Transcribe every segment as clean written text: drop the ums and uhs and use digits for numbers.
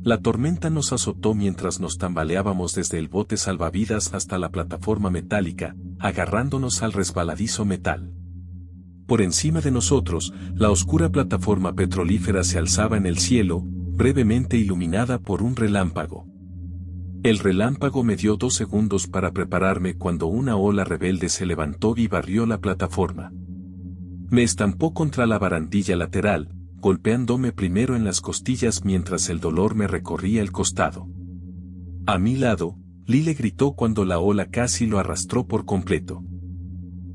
La tormenta nos azotó mientras nos tambaleábamos desde el bote salvavidas hasta la plataforma metálica, agarrándonos al resbaladizo metal. Por encima de nosotros, la oscura plataforma petrolífera se alzaba en el cielo, brevemente iluminada por un relámpago. El relámpago me dio 2 segundos para prepararme cuando una ola rebelde se levantó y barrió la plataforma. Me estampó contra la barandilla lateral, golpeándome primero en las costillas mientras el dolor me recorría el costado. A mi lado, Lyle gritó cuando la ola casi lo arrastró por completo.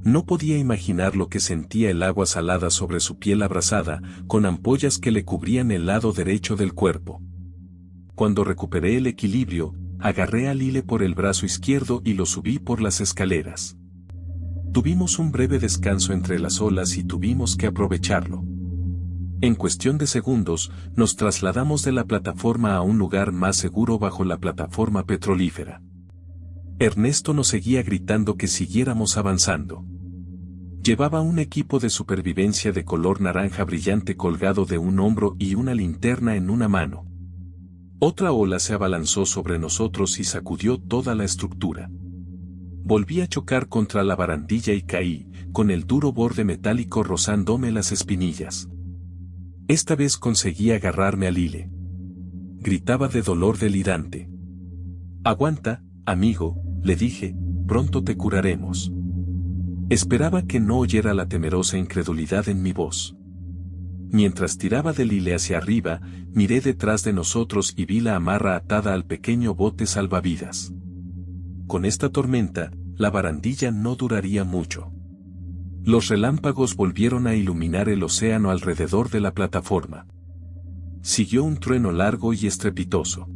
No podía imaginar lo que sentía el agua salada sobre su piel abrasada, con ampollas que le cubrían el lado derecho del cuerpo. Cuando recuperé el equilibrio, agarré a Lyle por el brazo izquierdo y lo subí por las escaleras. Tuvimos un breve descanso entre las olas y tuvimos que aprovecharlo. En cuestión de segundos, nos trasladamos de la plataforma a un lugar más seguro bajo la plataforma petrolífera. Ernesto nos seguía gritando que siguiéramos avanzando. Llevaba un equipo de supervivencia de color naranja brillante colgado de un hombro y una linterna en una mano. Otra ola se abalanzó sobre nosotros y sacudió toda la estructura. Volví a chocar contra la barandilla y caí, con el duro borde metálico rozándome las espinillas. Esta vez conseguí agarrarme a Lyle. Gritaba de dolor delirante. «Aguanta, amigo», le dije, «pronto te curaremos». Esperaba que no oyera la temerosa incredulidad en mi voz. Mientras tiraba de Lyle hacia arriba, miré detrás de nosotros y vi la amarra atada al pequeño bote salvavidas. Con esta tormenta, la barandilla no duraría mucho. Los relámpagos volvieron a iluminar el océano alrededor de la plataforma. Siguió un trueno largo y estrepitoso.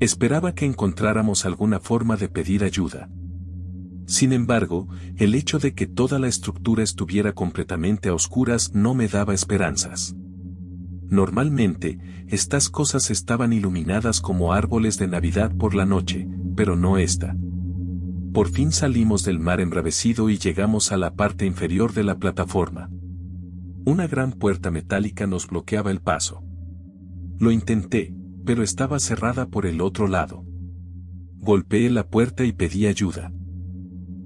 Esperaba que encontráramos alguna forma de pedir ayuda. Sin embargo, el hecho de que toda la estructura estuviera completamente a oscuras no me daba esperanzas. Normalmente, estas cosas estaban iluminadas como árboles de Navidad por la noche, pero no esta. Por fin salimos del mar embravecido y llegamos a la parte inferior de la plataforma. Una gran puerta metálica nos bloqueaba el paso. Lo intenté, pero estaba cerrada por el otro lado. Golpeé la puerta y pedí ayuda.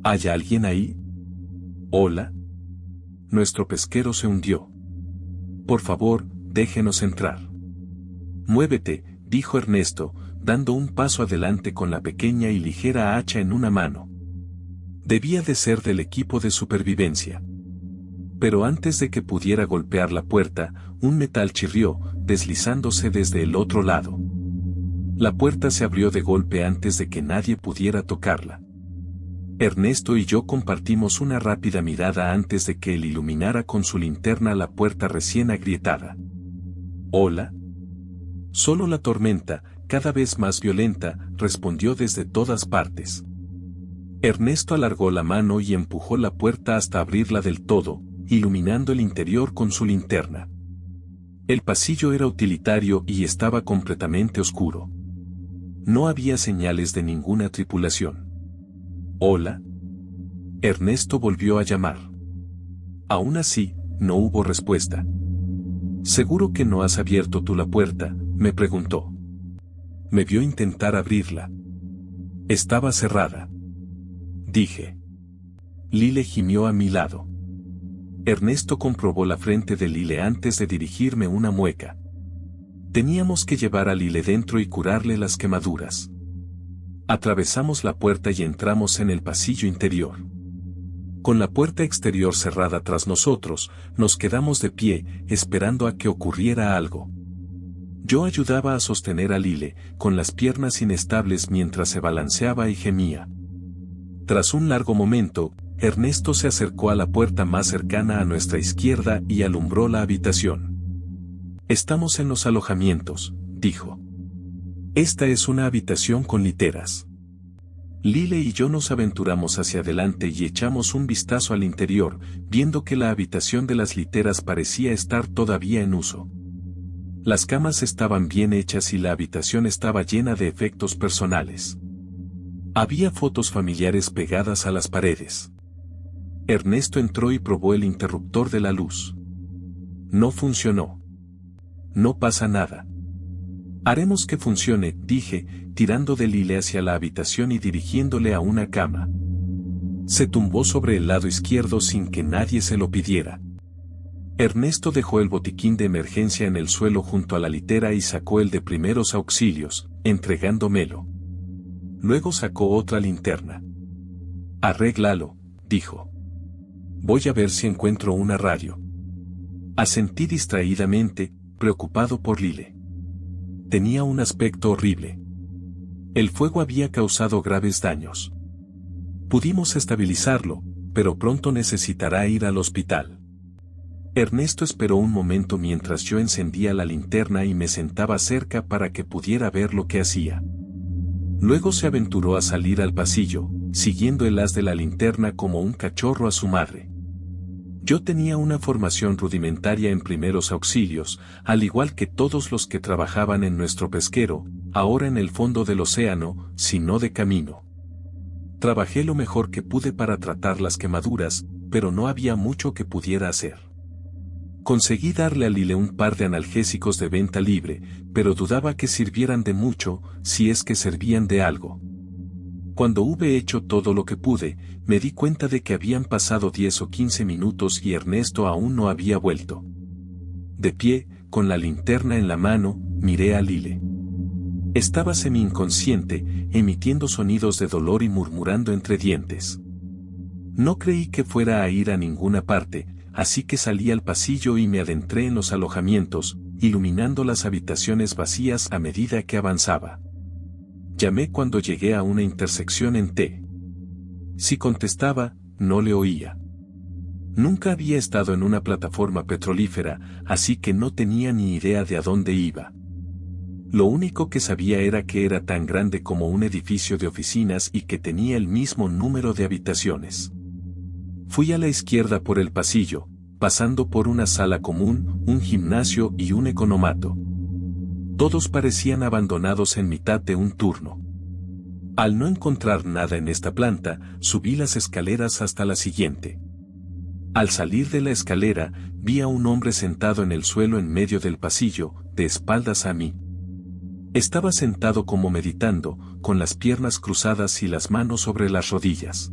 ¿Hay alguien ahí? ¿Hola? Nuestro pesquero se hundió. Por favor, déjenos entrar. Muévete, dijo Ernesto, dando un paso adelante con la pequeña y ligera hacha en una mano. Debía de ser del equipo de supervivencia. Pero antes de que pudiera golpear la puerta, un metal chirrió, deslizándose desde el otro lado. La puerta se abrió de golpe antes de que nadie pudiera tocarla. Ernesto y yo compartimos una rápida mirada antes de que él iluminara con su linterna la puerta recién agrietada. ¿Hola? Solo la tormenta, cada vez más violenta, respondió desde todas partes. Ernesto alargó la mano y empujó la puerta hasta abrirla del todo, iluminando el interior con su linterna. El pasillo era utilitario y estaba completamente oscuro. No había señales de ninguna tripulación. ¿Hola? Ernesto volvió a llamar. Aún así, no hubo respuesta. ¿Seguro que no has abierto tú la puerta?, me preguntó. Me vio intentar abrirla. Estaba cerrada. Dije. Lyle gimió a mi lado. Ernesto comprobó la frente de Lyle antes de dirigirme una mueca. Teníamos que llevar a Lyle dentro y curarle las quemaduras. Atravesamos la puerta y entramos en el pasillo interior. Con la puerta exterior cerrada tras nosotros, nos quedamos de pie, esperando a que ocurriera algo. Yo ayudaba a sostener a Lyle, con las piernas inestables mientras se balanceaba y gemía. Tras un largo momento, Ernesto se acercó a la puerta más cercana a nuestra izquierda y alumbró la habitación. «Estamos en los alojamientos», dijo. «Esta es una habitación con literas». Lyle y yo nos aventuramos hacia adelante y echamos un vistazo al interior, viendo que la habitación de las literas parecía estar todavía en uso. Las camas estaban bien hechas y la habitación estaba llena de efectos personales. Había fotos familiares pegadas a las paredes. Ernesto entró y probó el interruptor de la luz. No funcionó. «No pasa nada», Haremos que funcione, dije, tirando de Lile hacia la habitación y dirigiéndole a una cama. Se tumbó sobre el lado izquierdo sin que nadie se lo pidiera. Ernesto dejó el botiquín de emergencia en el suelo junto a la litera y sacó el de primeros auxilios, entregándomelo. Luego sacó otra linterna. Arréglalo, dijo. Voy a ver si encuentro una radio. Asentí distraídamente, preocupado por Lile. Tenía un aspecto horrible. El fuego había causado graves daños. Pudimos estabilizarlo, pero pronto necesitará ir al hospital. Ernesto esperó un momento mientras yo encendía la linterna y me sentaba cerca para que pudiera ver lo que hacía. Luego se aventuró a salir al pasillo, siguiendo el haz de la linterna como un cachorro a su madre. Yo tenía una formación rudimentaria en primeros auxilios, al igual que todos los que trabajaban en nuestro pesquero, ahora en el fondo del océano, si no de camino. Trabajé lo mejor que pude para tratar las quemaduras, pero no había mucho que pudiera hacer. Conseguí darle a Lile un par de analgésicos de venta libre, pero dudaba que sirvieran de mucho, si es que servían de algo. Cuando hube hecho todo lo que pude, me di cuenta de que habían pasado 10 o 15 minutos y Ernesto aún no había vuelto. De pie, con la linterna en la mano, miré a Lile. Estaba semi-inconsciente, emitiendo sonidos de dolor y murmurando entre dientes. No creí que fuera a ir a ninguna parte, así que salí al pasillo y me adentré en los alojamientos, iluminando las habitaciones vacías a medida que avanzaba. Llamé cuando llegué a una intersección en T. Si contestaba, no le oía. Nunca había estado en una plataforma petrolífera, así que no tenía ni idea de a dónde iba. Lo único que sabía era que era tan grande como un edificio de oficinas y que tenía el mismo número de habitaciones. Fui a la izquierda por el pasillo, pasando por una sala común, un gimnasio y un economato. Todos parecían abandonados en mitad de un turno. Al no encontrar nada en esta planta, subí las escaleras hasta la siguiente. Al salir de la escalera, vi a un hombre sentado en el suelo en medio del pasillo, de espaldas a mí. Estaba sentado como meditando, con las piernas cruzadas y las manos sobre las rodillas.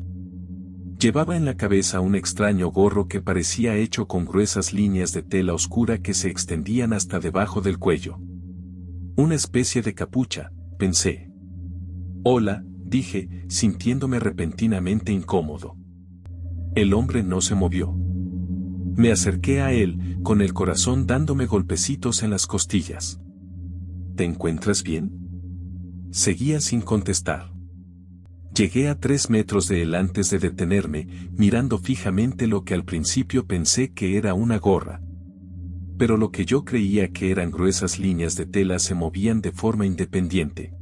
Llevaba en la cabeza un extraño gorro que parecía hecho con gruesas líneas de tela oscura que se extendían hasta debajo del cuello. Una especie de capucha, pensé. Hola, dije, sintiéndome repentinamente incómodo. El hombre no se movió. Me acerqué a él, con el corazón dándome golpecitos en las costillas. ¿Te encuentras bien? Seguía sin contestar. Llegué a 3 metros de él antes de detenerme, mirando fijamente lo que al principio pensé que era una gorra. Pero lo que yo creía que eran gruesas líneas de tela se movían de forma independiente.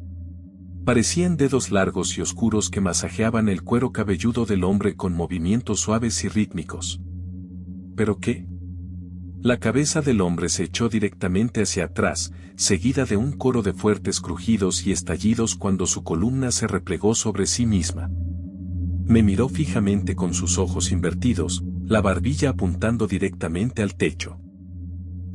Parecían dedos largos y oscuros que masajeaban el cuero cabelludo del hombre con movimientos suaves y rítmicos. ¿Pero qué? La cabeza del hombre se echó directamente hacia atrás, seguida de un coro de fuertes crujidos y estallidos cuando su columna se replegó sobre sí misma. Me miró fijamente con sus ojos invertidos, la barbilla apuntando directamente al techo.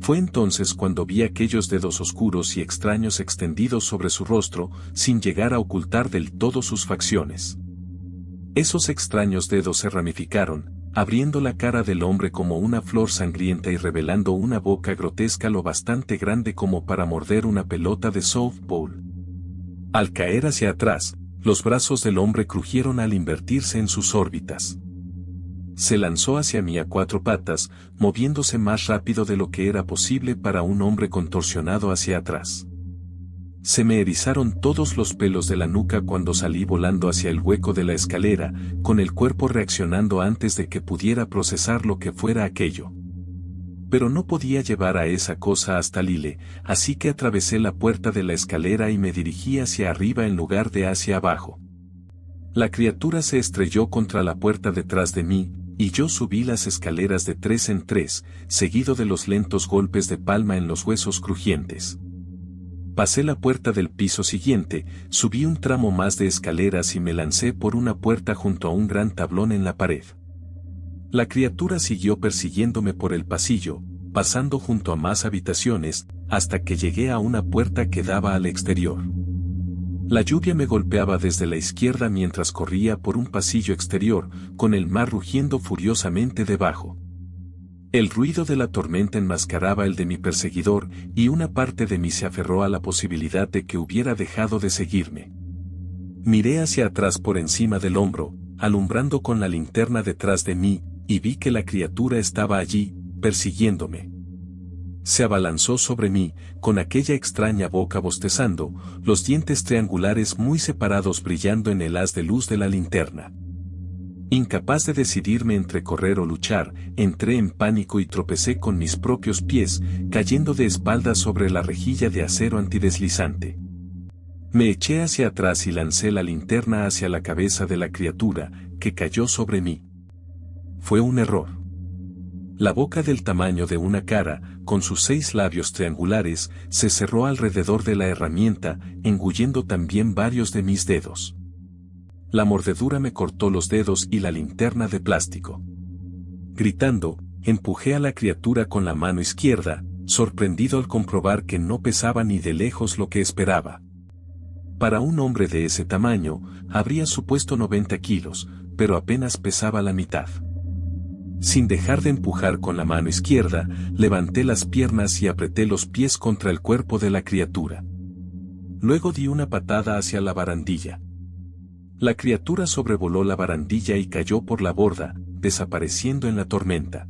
Fue entonces cuando vi aquellos dedos oscuros y extraños extendidos sobre su rostro, sin llegar a ocultar del todo sus facciones. Esos extraños dedos se ramificaron, abriendo la cara del hombre como una flor sangrienta y revelando una boca grotesca lo bastante grande como para morder una pelota de softball. Al caer hacia atrás, los brazos del hombre crujieron al invertirse en sus órbitas. Se lanzó hacia mí a 4 patas, moviéndose más rápido de lo que era posible para un hombre contorsionado hacia atrás. Se me erizaron todos los pelos de la nuca cuando salí volando hacia el hueco de la escalera, con el cuerpo reaccionando antes de que pudiera procesar lo que fuera aquello. Pero no podía llevar a esa cosa hasta Lile, así que atravesé la puerta de la escalera y me dirigí hacia arriba en lugar de hacia abajo. La criatura se estrelló contra la puerta detrás de mí, y yo subí las escaleras de 3 en 3, seguido de los lentos golpes de palma en los huesos crujientes. Pasé la puerta del piso siguiente, subí un tramo más de escaleras y me lancé por una puerta junto a un gran tablón en la pared. La criatura siguió persiguiéndome por el pasillo, pasando junto a más habitaciones, hasta que llegué a una puerta que daba al exterior. La lluvia me golpeaba desde la izquierda mientras corría por un pasillo exterior, con el mar rugiendo furiosamente debajo. El ruido de la tormenta enmascaraba el de mi perseguidor, y una parte de mí se aferró a la posibilidad de que hubiera dejado de seguirme. Miré hacia atrás por encima del hombro, alumbrando con la linterna detrás de mí, y vi que la criatura estaba allí, persiguiéndome. Se abalanzó sobre mí, con aquella extraña boca bostezando, los dientes triangulares muy separados brillando en el haz de luz de la linterna. Incapaz de decidirme entre correr o luchar, entré en pánico y tropecé con mis propios pies, cayendo de espaldas sobre la rejilla de acero antideslizante. Me eché hacia atrás y lancé la linterna hacia la cabeza de la criatura, que cayó sobre mí. Fue un error. La boca del tamaño de una cara, con sus 6 labios triangulares, se cerró alrededor de la herramienta, engullendo también varios de mis dedos. La mordedura me cortó los dedos y la linterna de plástico. Gritando, empujé a la criatura con la mano izquierda, sorprendido al comprobar que no pesaba ni de lejos lo que esperaba. Para un hombre de ese tamaño, habría supuesto 90 kilos, pero apenas pesaba la mitad. Sin dejar de empujar con la mano izquierda, levanté las piernas y apreté los pies contra el cuerpo de la criatura. Luego di una patada hacia la barandilla. La criatura sobrevoló la barandilla y cayó por la borda, desapareciendo en la tormenta.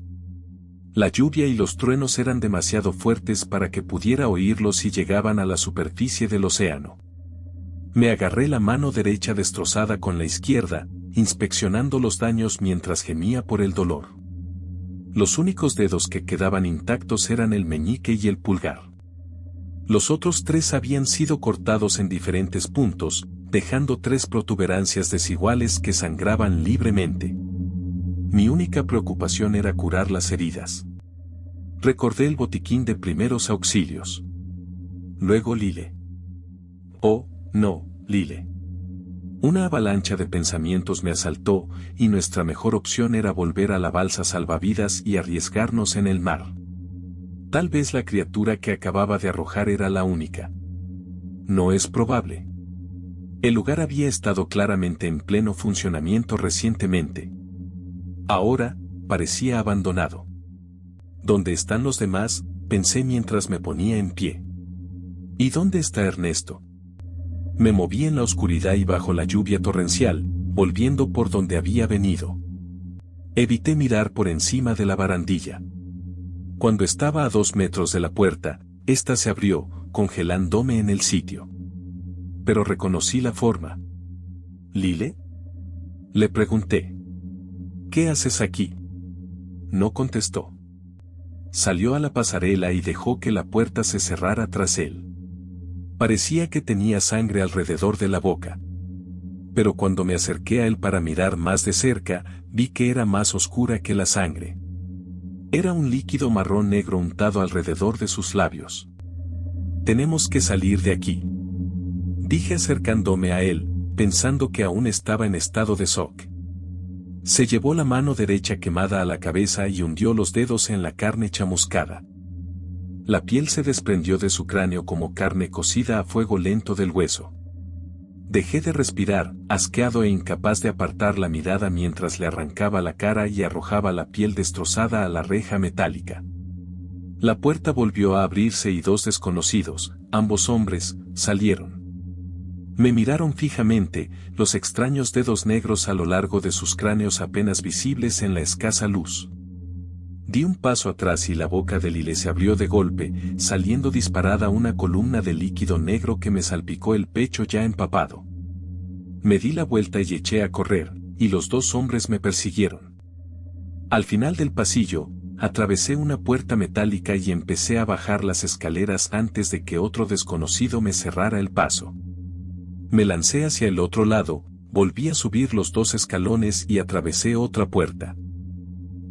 La lluvia y los truenos eran demasiado fuertes para que pudiera oírlos si llegaban a la superficie del océano. Me agarré la mano derecha destrozada con la izquierda, inspeccionando los daños mientras gemía por el dolor. Los únicos dedos que quedaban intactos eran el meñique y el pulgar. Los otros 3 habían sido cortados en diferentes puntos, dejando 3 protuberancias desiguales que sangraban libremente. Mi única preocupación era curar las heridas. Recordé el botiquín de primeros auxilios. Luego Lyle. Oh, no, Lyle. Una avalancha de pensamientos me asaltó, y nuestra mejor opción era volver a la balsa salvavidas y arriesgarnos en el mar. Tal vez la criatura que acababa de arrojar era la única. No es probable. El lugar había estado claramente en pleno funcionamiento recientemente. Ahora, parecía abandonado. ¿Dónde están los demás?, pensé mientras me ponía en pie. ¿Y dónde está Ernesto? Me moví en la oscuridad y bajo la lluvia torrencial, volviendo por donde había venido. Evité mirar por encima de la barandilla. Cuando estaba a 2 metros de la puerta, ésta se abrió, congelándome en el sitio. Pero reconocí la forma. ¿Lyle? Le pregunté. ¿Qué haces aquí? No contestó. Salió a la pasarela y dejó que la puerta se cerrara tras él. Parecía que tenía sangre alrededor de la boca. Pero cuando me acerqué a él para mirar más de cerca, vi que era más oscura que la sangre. Era un líquido marrón negro untado alrededor de sus labios. Tenemos que salir de aquí, dije acercándome a él, pensando que aún estaba en estado de shock. Se llevó la mano derecha quemada a la cabeza y hundió los dedos en la carne chamuscada. La piel se desprendió de su cráneo como carne cocida a fuego lento del hueso. Dejé de respirar, asqueado e incapaz de apartar la mirada mientras le arrancaba la cara y arrojaba la piel destrozada a la reja metálica. La puerta volvió a abrirse y 2 desconocidos, ambos hombres, salieron. Me miraron fijamente, los extraños dedos negros a lo largo de sus cráneos apenas visibles en la escasa luz. Di un paso atrás y la boca de Lyle se abrió de golpe, saliendo disparada una columna de líquido negro que me salpicó el pecho ya empapado. Me di la vuelta y eché a correr, y los 2 hombres me persiguieron. Al final del pasillo, atravesé una puerta metálica y empecé a bajar las escaleras antes de que otro desconocido me cerrara el paso. Me lancé hacia el otro lado, volví a subir los 2 escalones y atravesé otra puerta.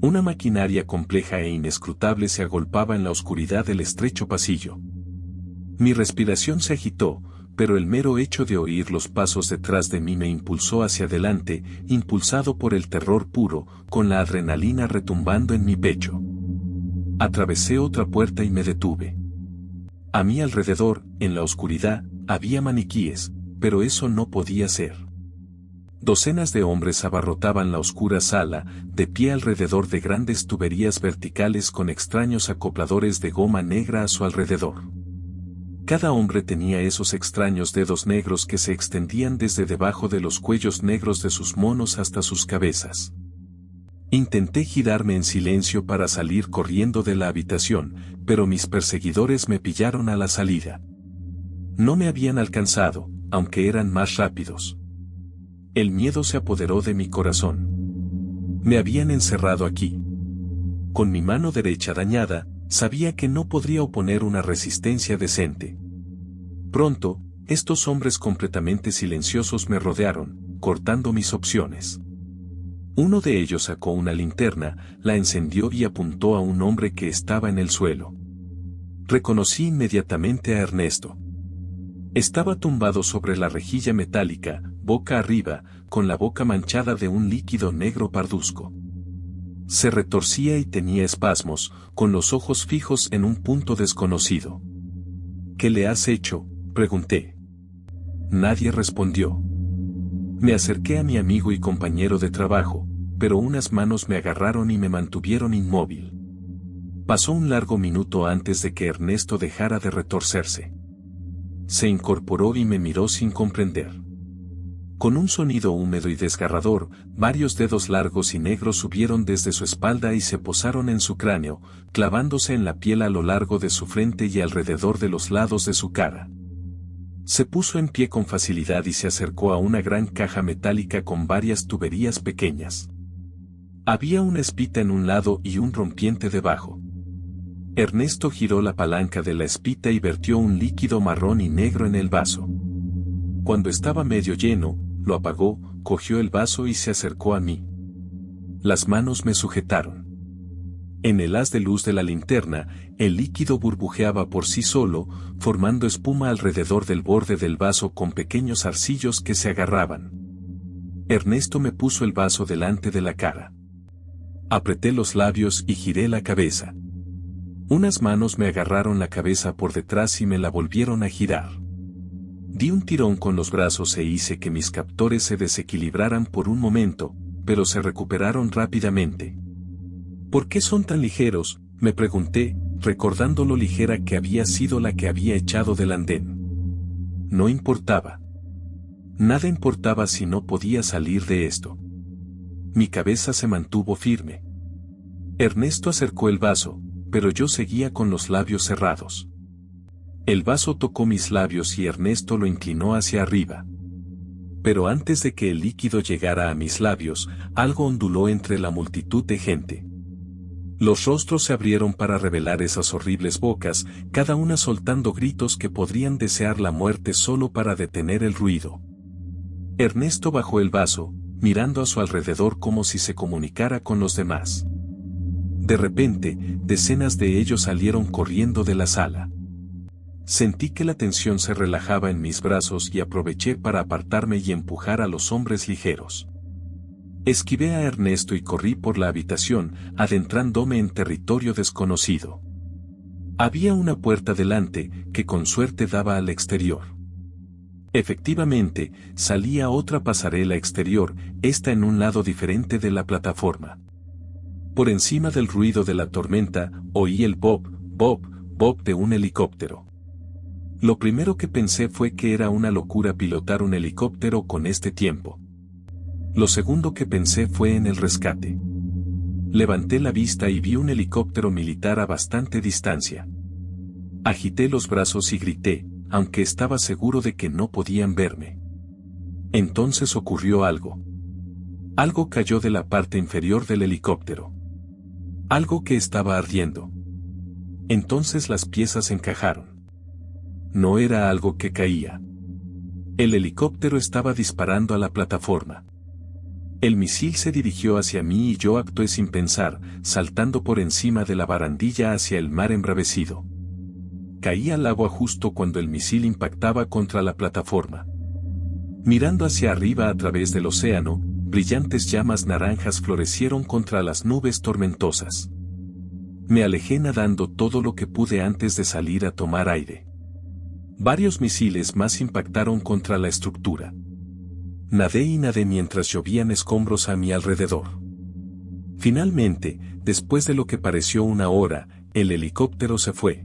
Una maquinaria compleja e inescrutable se agolpaba en la oscuridad del estrecho pasillo. Mi respiración se agitó, pero el mero hecho de oír los pasos detrás de mí me impulsó hacia adelante, impulsado por el terror puro, con la adrenalina retumbando en mi pecho. Atravesé otra puerta y me detuve. A mi alrededor, en la oscuridad, había maniquíes, pero eso no podía ser. Docenas de hombres abarrotaban la oscura sala, de pie alrededor de grandes tuberías verticales con extraños acopladores de goma negra a su alrededor. Cada hombre tenía esos extraños dedos negros que se extendían desde debajo de los cuellos negros de sus monos hasta sus cabezas. Intenté girarme en silencio para salir corriendo de la habitación, pero mis perseguidores me pillaron a la salida. No me habían alcanzado, aunque eran más rápidos. El miedo se apoderó de mi corazón. Me habían encerrado aquí. Con mi mano derecha dañada, sabía que no podría oponer una resistencia decente. Pronto, estos hombres completamente silenciosos me rodearon, cortando mis opciones. Uno de ellos sacó una linterna, la encendió y apuntó a un hombre que estaba en el suelo. Reconocí inmediatamente a Ernesto. Estaba tumbado sobre la rejilla metálica, boca arriba, con la boca manchada de un líquido negro parduzco. Se retorcía y tenía espasmos, con los ojos fijos en un punto desconocido. ¿Qué le has hecho?, pregunté. Nadie respondió. Me acerqué a mi amigo y compañero de trabajo, pero unas manos me agarraron y me mantuvieron inmóvil. Pasó un largo minuto antes de que Ernesto dejara de retorcerse. Se incorporó y me miró sin comprender. Con un sonido húmedo y desgarrador, varios dedos largos y negros subieron desde su espalda y se posaron en su cráneo, clavándose en la piel a lo largo de su frente y alrededor de los lados de su cara. Se puso en pie con facilidad y se acercó a una gran caja metálica con varias tuberías pequeñas. Había una espita en un lado y un rompiente debajo. Ernesto giró la palanca de la espita y vertió un líquido marrón y negro en el vaso. Cuando estaba medio lleno, lo apagó, cogió el vaso y se acercó a mí. Las manos me sujetaron. En el haz de luz de la linterna, el líquido burbujeaba por sí solo, formando espuma alrededor del borde del vaso con pequeños arcillos que se agarraban. Ernesto me puso el vaso delante de la cara. Apreté los labios y giré la cabeza. Unas manos me agarraron la cabeza por detrás y me la volvieron a girar. Di un tirón con los brazos e hice que mis captores se desequilibraran por un momento, pero se recuperaron rápidamente. ¿Por qué son tan ligeros?, me pregunté, recordando lo ligera que había sido la que había echado del andén. No importaba. Nada importaba si no podía salir de esto. Mi cabeza se mantuvo firme. Ernesto acercó el vaso, pero yo seguía con los labios cerrados. El vaso tocó mis labios y Ernesto lo inclinó hacia arriba. Pero antes de que el líquido llegara a mis labios, algo onduló entre la multitud de gente. Los rostros se abrieron para revelar esas horribles bocas, cada una soltando gritos que podrían desear la muerte solo para detener el ruido. Ernesto bajó el vaso, mirando a su alrededor como si se comunicara con los demás. De repente, decenas de ellos salieron corriendo de la sala. Sentí que la tensión se relajaba en mis brazos y aproveché para apartarme y empujar a los hombres ligeros. Esquivé a Ernesto y corrí por la habitación, adentrándome en territorio desconocido. Había una puerta delante, que con suerte daba al exterior. Efectivamente, salía otra pasarela exterior, esta en un lado diferente de la plataforma. Por encima del ruido de la tormenta, oí el bob, bob, bob de un helicóptero. Lo primero que pensé fue que era una locura pilotar un helicóptero con este tiempo. Lo segundo que pensé fue en el rescate. Levanté la vista y vi un helicóptero militar a bastante distancia. Agité los brazos y grité, aunque estaba seguro de que no podían verme. Entonces ocurrió algo. Algo cayó de la parte inferior del helicóptero. Algo que estaba ardiendo. Entonces las piezas encajaron. No era algo que caía. El helicóptero estaba disparando a la plataforma. El misil se dirigió hacia mí y yo actué sin pensar, saltando por encima de la barandilla hacia el mar embravecido. Caí al agua justo cuando el misil impactaba contra la plataforma. Mirando hacia arriba a través del océano, brillantes llamas naranjas florecieron contra las nubes tormentosas. Me alejé nadando todo lo que pude antes de salir a tomar aire. Varios misiles más impactaron contra la estructura. Nadé y nadé mientras llovían escombros a mi alrededor. Finalmente, después de lo que pareció una hora, el helicóptero se fue.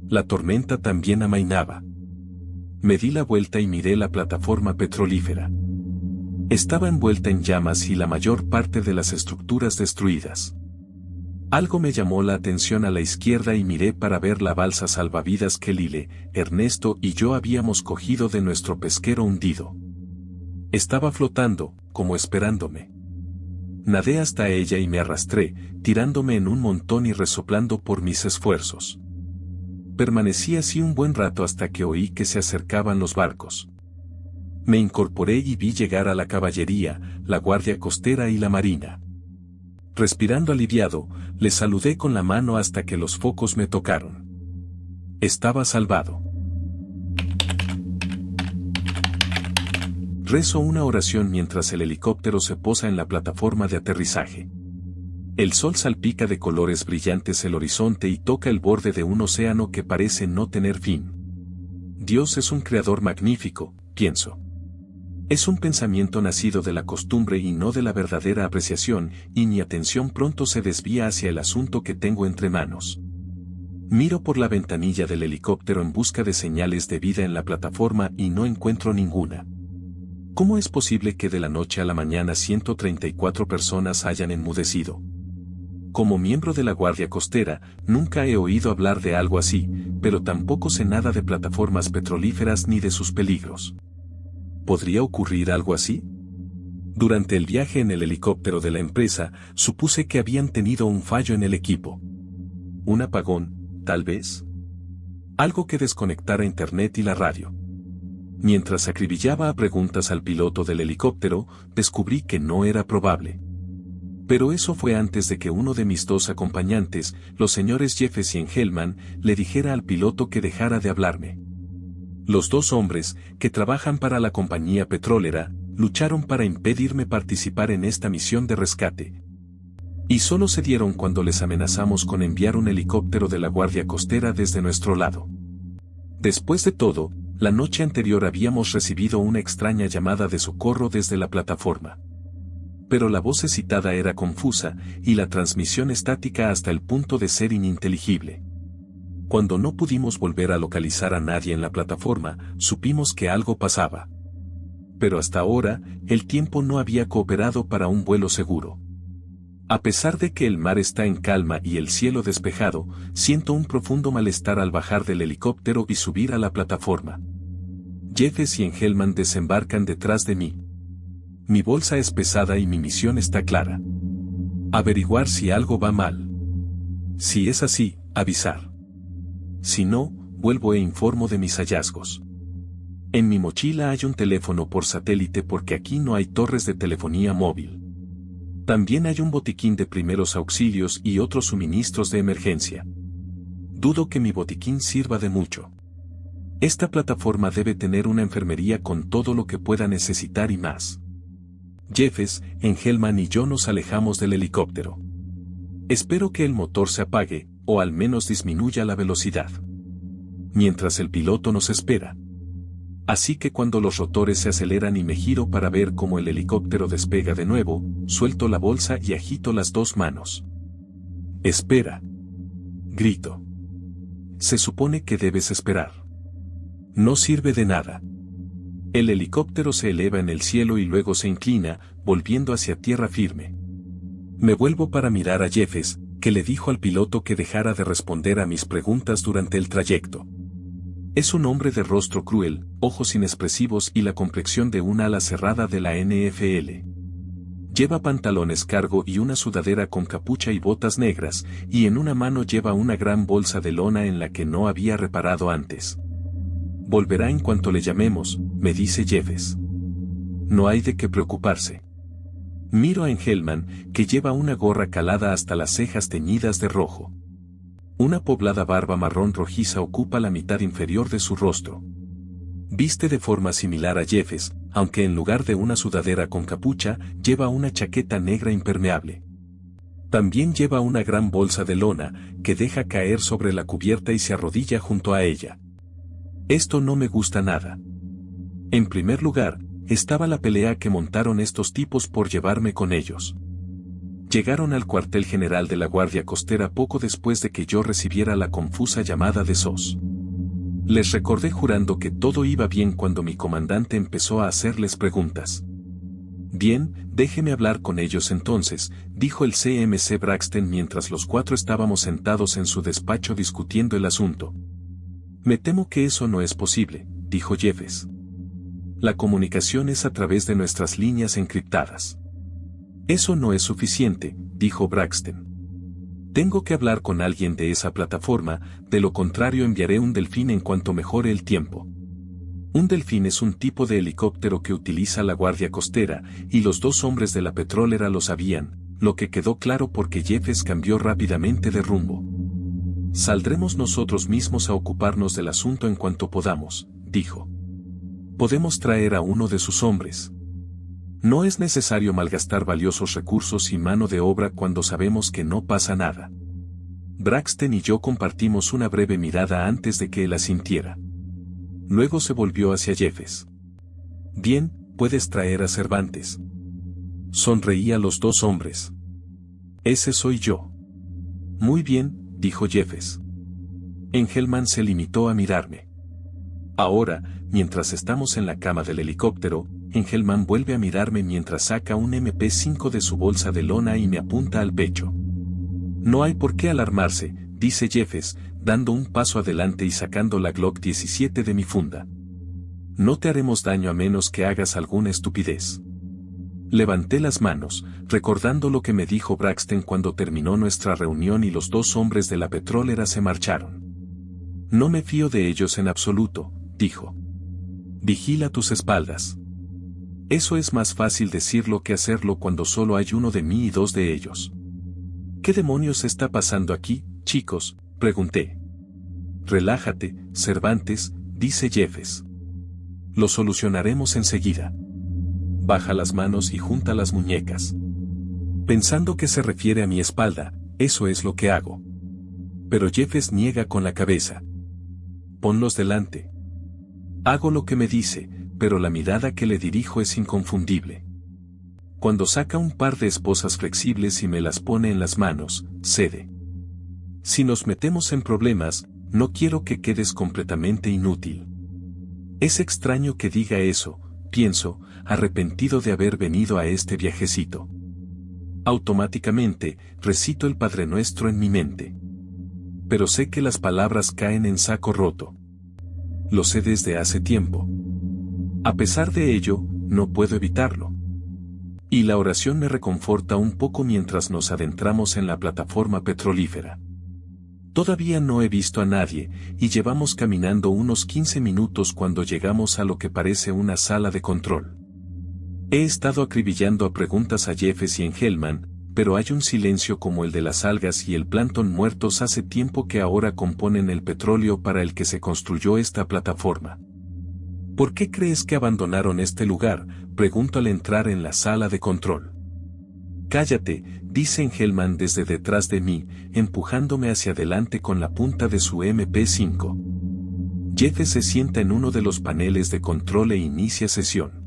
La tormenta también amainaba. Me di la vuelta y miré la plataforma petrolífera. Estaba envuelta en llamas y la mayor parte de las estructuras destruidas. Algo me llamó la atención a la izquierda y miré para ver la balsa salvavidas que Lyle, Ernesto y yo habíamos cogido de nuestro pesquero hundido. Estaba flotando, como esperándome. Nadé hasta ella y me arrastré, tirándome en un montón y resoplando por mis esfuerzos. Permanecí así un buen rato hasta que oí que se acercaban los barcos. Me incorporé y vi llegar a la caballería, la guardia costera y la marina. Respirando aliviado, les saludé con la mano hasta que los focos me tocaron. Estaba salvado. Rezo una oración mientras el helicóptero se posa en la plataforma de aterrizaje. El sol salpica de colores brillantes el horizonte y toca el borde de un océano que parece no tener fin. Dios es un creador magnífico, pienso. Es un pensamiento nacido de la costumbre y no de la verdadera apreciación, y mi atención pronto se desvía hacia el asunto que tengo entre manos. Miro por la ventanilla del helicóptero en busca de señales de vida en la plataforma y no encuentro ninguna. ¿Cómo es posible que de la noche a la mañana 134 personas hayan enmudecido? Como miembro de la Guardia Costera, nunca he oído hablar de algo así, pero tampoco sé nada de plataformas petrolíferas ni de sus peligros. ¿Podría ocurrir algo así? Durante el viaje en el helicóptero de la empresa, supuse que habían tenido un fallo en el equipo. Un apagón, tal vez. Algo que desconectara internet y la radio. Mientras acribillaba a preguntas al piloto del helicóptero, descubrí que no era probable. Pero eso fue antes de que uno de mis dos acompañantes, los señores Jeffes y Engelman, le dijera al piloto que dejara de hablarme. Los dos hombres, que trabajan para la compañía petrolera, lucharon para impedirme participar en esta misión de rescate. Y solo se dieron cuando les amenazamos con enviar un helicóptero de la Guardia Costera desde nuestro lado. Después de todo, la noche anterior habíamos recibido una extraña llamada de socorro desde la plataforma. Pero la voz citada era confusa, y la transmisión estática hasta el punto de ser ininteligible. Cuando no pudimos volver a localizar a nadie en la plataforma, supimos que algo pasaba. Pero hasta ahora, el tiempo no había cooperado para un vuelo seguro. A pesar de que el mar está en calma y el cielo despejado, siento un profundo malestar al bajar del helicóptero y subir a la plataforma. Jeffes y Engelman desembarcan detrás de mí. Mi bolsa es pesada y mi misión está clara. Averiguar si algo va mal. Si es así, avisar. Si no, vuelvo e informo de mis hallazgos. En mi mochila hay un teléfono por satélite porque aquí no hay torres de telefonía móvil. También hay un botiquín de primeros auxilios y otros suministros de emergencia. Dudo que mi botiquín sirva de mucho. Esta plataforma debe tener una enfermería con todo lo que pueda necesitar y más. Jeffes, Engelman y yo nos alejamos del helicóptero. Espero que el motor se apague, o al menos disminuya la velocidad. Mientras el piloto nos espera. Así que cuando los rotores se aceleran y me giro para ver cómo el helicóptero despega de nuevo, suelto la bolsa y agito las dos manos. Espera. Grito. Se supone que debes esperar. No sirve de nada. El helicóptero se eleva en el cielo y luego se inclina, volviendo hacia tierra firme. Me vuelvo para mirar a Jeffes, que le dijo al piloto que dejara de responder a mis preguntas durante el trayecto. Es un hombre de rostro cruel, ojos inexpresivos y la complexión de un ala cerrada de la NFL. Lleva pantalones cargo y una sudadera con capucha y botas negras, y en una mano lleva una gran bolsa de lona en la que no había reparado antes. Volverá en cuanto le llamemos, me dice Jeffes. No hay de qué preocuparse. Miro a Engelman, que lleva una gorra calada hasta las cejas teñidas de rojo. Una poblada barba marrón rojiza ocupa la mitad inferior de su rostro. Viste de forma similar a Jeffes, aunque en lugar de una sudadera con capucha, lleva una chaqueta negra impermeable. También lleva una gran bolsa de lona, que deja caer sobre la cubierta y se arrodilla junto a ella. Esto no me gusta nada. En primer lugar, estaba la pelea que montaron estos tipos por llevarme con ellos. Llegaron al cuartel general de la Guardia Costera poco después de que yo recibiera la confusa llamada de SOS. Les recordé jurando que todo iba bien cuando mi comandante empezó a hacerles preguntas. Bien, déjeme hablar con ellos entonces, dijo el CMC Braxton mientras los cuatro estábamos sentados en su despacho discutiendo el asunto. Me temo que eso no es posible, dijo Jeffes. La comunicación es a través de nuestras líneas encriptadas. Eso no es suficiente, dijo Braxton. Tengo que hablar con alguien de esa plataforma, de lo contrario enviaré un delfín en cuanto mejore el tiempo. Un delfín es un tipo de helicóptero que utiliza la Guardia Costera, y los dos hombres de la petrolera lo sabían, lo que quedó claro porque Jeffes cambió rápidamente de rumbo. Saldremos nosotros mismos a ocuparnos del asunto en cuanto podamos, dijo. Podemos traer a uno de sus hombres. No es necesario malgastar valiosos recursos y mano de obra cuando sabemos que no pasa nada. Braxton y yo compartimos una breve mirada antes de que él asintiera. Luego se volvió hacia Jeffes. Bien, puedes traer a Cervantes. Sonreía a los dos hombres. Ese soy yo. Muy bien, dijo Jeffes. Engelman se limitó a mirarme. Ahora, mientras estamos en la cama del helicóptero, Engelman vuelve a mirarme mientras saca un MP5 de su bolsa de lona y me apunta al pecho. No hay por qué alarmarse, dice Jeffes, dando un paso adelante y sacando la Glock 17 de mi funda. No te haremos daño a menos que hagas alguna estupidez. Levanté las manos, recordando lo que me dijo Braxton cuando terminó nuestra reunión y los dos hombres de la petrolera se marcharon. No me fío de ellos en absoluto, dijo. Vigila tus espaldas. Eso es más fácil decirlo que hacerlo cuando solo hay uno de mí y dos de ellos. ¿Qué demonios está pasando aquí, chicos?, pregunté. Relájate, Cervantes, dice Jeffes. Lo solucionaremos enseguida. Baja las manos y junta las muñecas. Pensando que se refiere a mi espalda, eso es lo que hago. Pero Jeffes niega con la cabeza. Ponlos delante. Hago lo que me dice, pero la mirada que le dirijo es inconfundible. Cuando saca un par de esposas flexibles y me las pone en las manos, cede. Si nos metemos en problemas, no quiero que quedes completamente inútil. Es extraño que diga eso, pienso, arrepentido de haber venido a este viajecito. Automáticamente, recito el Padre Nuestro en mi mente. Pero sé que las palabras caen en saco roto. Lo sé desde hace tiempo. A pesar de ello, no puedo evitarlo. Y la oración me reconforta un poco mientras nos adentramos en la plataforma petrolífera. Todavía no he visto a nadie, y llevamos caminando unos 15 minutos cuando llegamos a lo que parece una sala de control. He estado acribillando a preguntas a Jeffes y Engelman, pero hay un silencio como el de las algas y el plancton muertos hace tiempo que ahora componen el petróleo para el que se construyó esta plataforma. ¿Por qué crees que abandonaron este lugar?, pregunto al entrar en la sala de control. Cállate, dice Engelman desde detrás de mí, empujándome hacia adelante con la punta de su MP5. Jeffes se sienta en uno de los paneles de control e inicia sesión.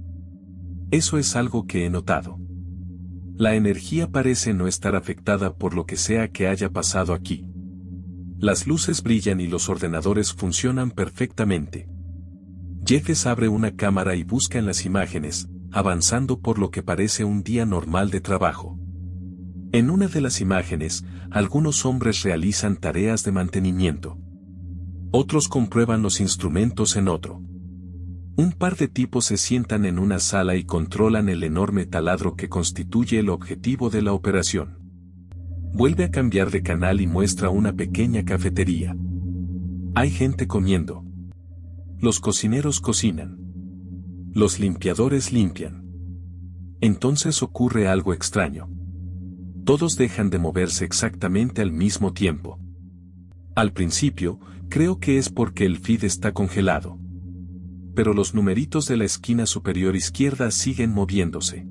Eso es algo que he notado. La energía parece no estar afectada por lo que sea que haya pasado aquí. Las luces brillan y los ordenadores funcionan perfectamente. Jeffes abre una cámara y busca en las imágenes, avanzando por lo que parece un día normal de trabajo. En una de las imágenes, algunos hombres realizan tareas de mantenimiento. Otros comprueban los instrumentos en otro. Un par de tipos se sientan en una sala y controlan el enorme taladro que constituye el objetivo de la operación. Vuelve a cambiar de canal y muestra una pequeña cafetería. Hay gente comiendo. Los cocineros cocinan. Los limpiadores limpian. Entonces ocurre algo extraño. Todos dejan de moverse exactamente al mismo tiempo. Al principio, creo que es porque el feed está congelado. Pero los numeritos de la esquina superior izquierda siguen moviéndose.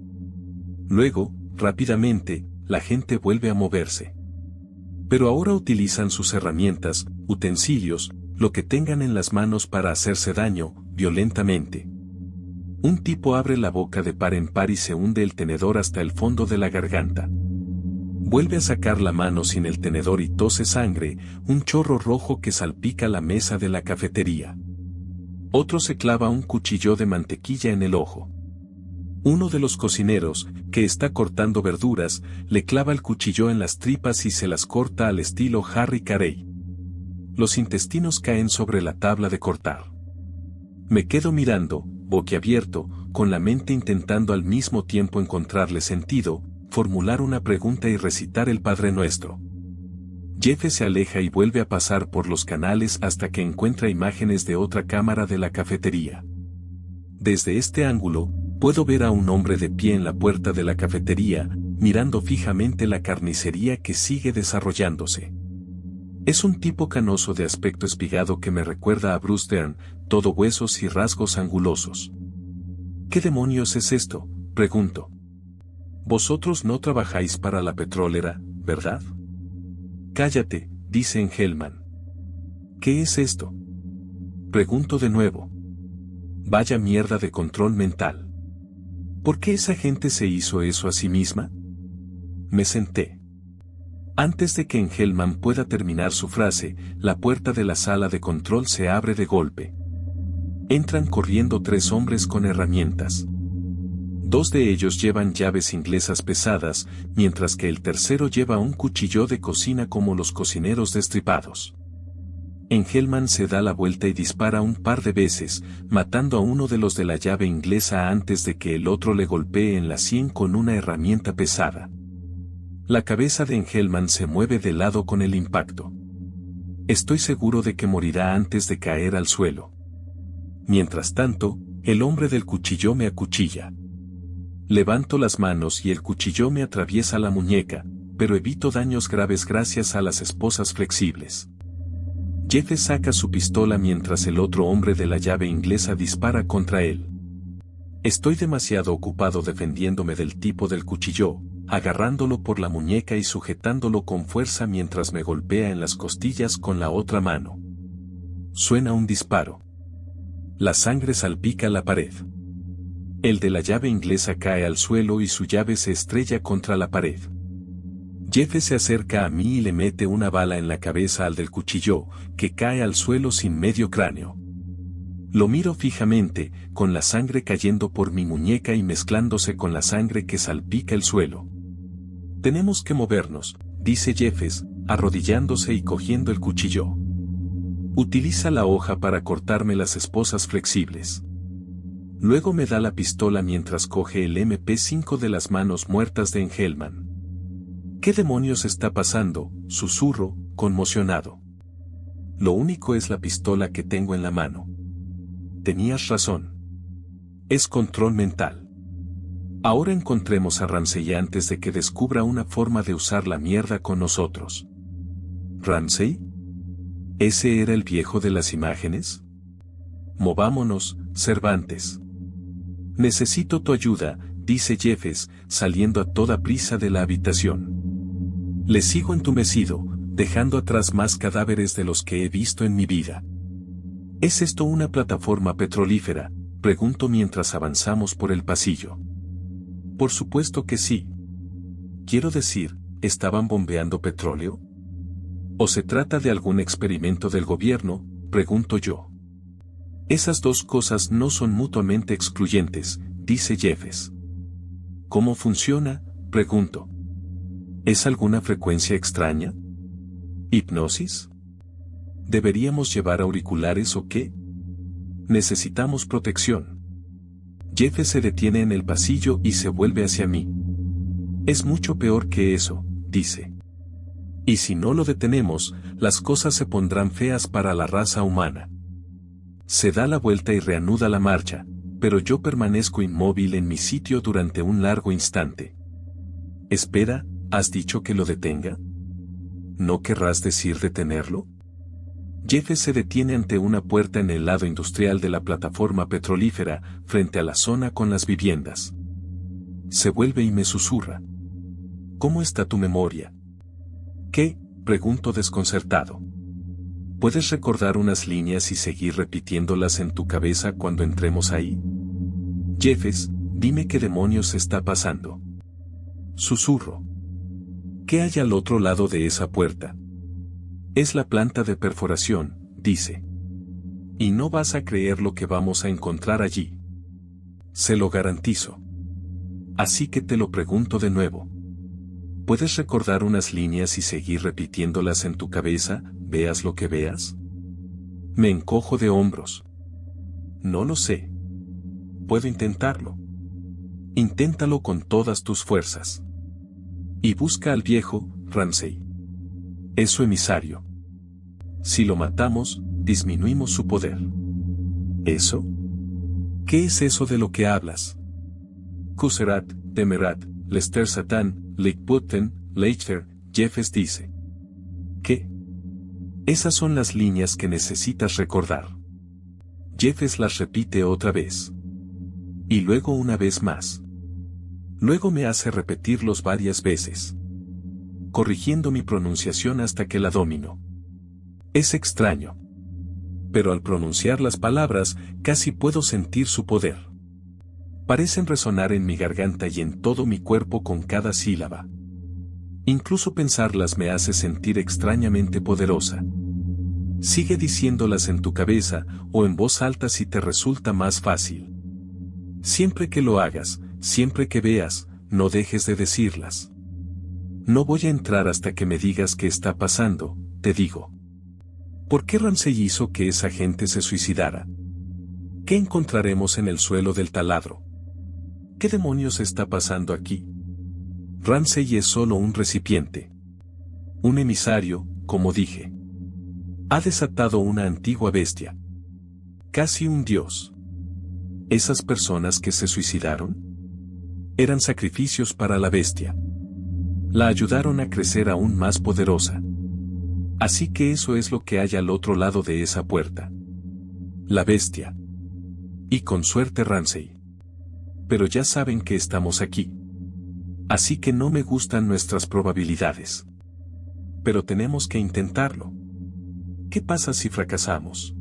Luego, rápidamente, la gente vuelve a moverse. Pero ahora utilizan sus herramientas, utensilios, Lo que tengan en las manos para hacerse daño, violentamente. Un tipo abre la boca de par en par y se hunde el tenedor hasta el fondo de la garganta. Vuelve a sacar la mano sin el tenedor y tose sangre, un chorro rojo que salpica la mesa de la cafetería. Otro se clava un cuchillo de mantequilla en el ojo. Uno de los cocineros, que está cortando verduras, le clava el cuchillo en las tripas y se las corta al estilo Harry Carey. Los intestinos caen sobre la tabla de cortar. Me quedo mirando, boquiabierto, con la mente intentando al mismo tiempo encontrarle sentido, formular una pregunta y recitar el Padre Nuestro. Jeff se aleja y vuelve a pasar por los canales hasta que encuentra imágenes de otra cámara de la cafetería. Desde este ángulo, puedo ver a un hombre de pie en la puerta de la cafetería, mirando fijamente la carnicería que sigue desarrollándose. Es un tipo canoso de aspecto espigado que me recuerda a Bruce Dern, todo huesos y rasgos angulosos. ¿Qué demonios es esto?, pregunto. Vosotros no trabajáis para la petrolera, ¿verdad? Cállate, dice Engelman. ¿Qué es esto?, pregunto de nuevo. Vaya mierda de control mental. ¿Por qué esa gente se hizo eso a sí misma? Me senté. Antes de que Engelman pueda terminar su frase, la puerta de la sala de control se abre de golpe. Entran corriendo 3 hombres con herramientas. 2 de ellos llevan llaves inglesas pesadas, mientras que el tercero lleva un cuchillo de cocina como los cocineros destripados. Engelman se da la vuelta y dispara un par de veces, matando a uno de los de la llave inglesa antes de que el otro le golpee en la sien con una herramienta pesada. La cabeza de Engelman se mueve de lado con el impacto. Estoy seguro de que morirá antes de caer al suelo. Mientras tanto, el hombre del cuchillo me acuchilla. Levanto las manos y el cuchillo me atraviesa la muñeca, pero evito daños graves gracias a las esposas flexibles. Jeff saca su pistola mientras el otro hombre de la llave inglesa dispara contra él. Estoy demasiado ocupado defendiéndome del tipo del cuchillo, agarrándolo por la muñeca y sujetándolo con fuerza mientras me golpea en las costillas con la otra mano. Suena un disparo. La sangre salpica la pared. El de la llave inglesa cae al suelo y su llave se estrella contra la pared. Jeff se acerca a mí y le mete una bala en la cabeza al del cuchillo, que cae al suelo sin medio cráneo. Lo miro fijamente, con la sangre cayendo por mi muñeca y mezclándose con la sangre que salpica el suelo. Tenemos que movernos, dice Jeffes, arrodillándose y cogiendo el cuchillo. Utiliza la hoja para cortarme las esposas flexibles. Luego me da la pistola mientras coge el MP5 de las manos muertas de Engelman. ¿Qué demonios está pasando?, susurro, conmocionado. Lo único es la pistola que tengo en la mano. Tenías razón. Es control mental. Ahora encontremos a Ramsey antes de que descubra una forma de usar la mierda con nosotros. ¿Ramsey? ¿Ese era el viejo de las imágenes? Movámonos, Cervantes. Necesito tu ayuda, dice Jeffes, saliendo a toda prisa de la habitación. Le sigo entumecido, dejando atrás más cadáveres de los que he visto en mi vida. ¿Es esto una plataforma petrolífera?, pregunto mientras avanzamos por el pasillo. Por supuesto que sí. Quiero decir, ¿estaban bombeando petróleo? ¿O se trata de algún experimento del gobierno?, pregunto yo. Esas dos cosas no son mutuamente excluyentes, dice Jeffes. ¿Cómo funciona?, pregunto. ¿Es alguna frecuencia extraña? ¿Hipnosis? ¿Deberíamos llevar auriculares o qué? Necesitamos protección. Jeff se detiene en el pasillo y se vuelve hacia mí. Es mucho peor que eso, dice. Y si no lo detenemos, las cosas se pondrán feas para la raza humana. Se da la vuelta y reanuda la marcha, pero yo permanezco inmóvil en mi sitio durante un largo instante. Espera, ¿has dicho que lo detenga? ¿No querrás decir detenerlo? Jeff se detiene ante una puerta en el lado industrial de la plataforma petrolífera, frente a la zona con las viviendas. Se vuelve y me susurra. ¿Cómo está tu memoria? ¿Qué?, pregunto desconcertado. ¿Puedes recordar unas líneas y seguir repitiéndolas en tu cabeza cuando entremos ahí? Jeffes, dime qué demonios está pasando. Susurro. ¿Qué hay al otro lado de esa puerta? Es la planta de perforación, dice. Y no vas a creer lo que vamos a encontrar allí. Se lo garantizo. Así que te lo pregunto de nuevo. ¿Puedes recordar unas líneas y seguir repitiéndolas en tu cabeza, veas lo que veas? Me encojo de hombros. No lo sé. Puedo intentarlo. Inténtalo con todas tus fuerzas. Y busca al viejo, Ramsay. Es su emisario. Si lo matamos, disminuimos su poder. ¿Eso? ¿Qué es eso de lo que hablas? Kuserat, Temerat, Lester Satan, Leikputten, Leichter, Jeffes dice. ¿Qué? Esas son las líneas que necesitas recordar. Jeffes las repite otra vez. Y luego una vez más. Luego me hace repetirlos varias veces, corrigiendo mi pronunciación hasta que la domino. Es extraño. Pero al pronunciar las palabras, casi puedo sentir su poder. Parecen resonar en mi garganta y en todo mi cuerpo con cada sílaba. Incluso pensarlas me hace sentir extrañamente poderosa. Sigue diciéndolas en tu cabeza o en voz alta si te resulta más fácil. Siempre que lo hagas, siempre que veas, no dejes de decirlas. No voy a entrar hasta que me digas qué está pasando, te digo. ¿Por qué Ramsay hizo que esa gente se suicidara? ¿Qué encontraremos en el suelo del taladro? ¿Qué demonios está pasando aquí? Ramsay es solo un recipiente. Un emisario, como dije. Ha desatado una antigua bestia. Casi un dios. ¿Esas personas que se suicidaron? Eran sacrificios para la bestia. La ayudaron a crecer aún más poderosa. Así que eso es lo que hay al otro lado de esa puerta. La bestia. Y con suerte Ramsay. Pero ya saben que estamos aquí. Así que no me gustan nuestras probabilidades. Pero tenemos que intentarlo. ¿Qué pasa si fracasamos?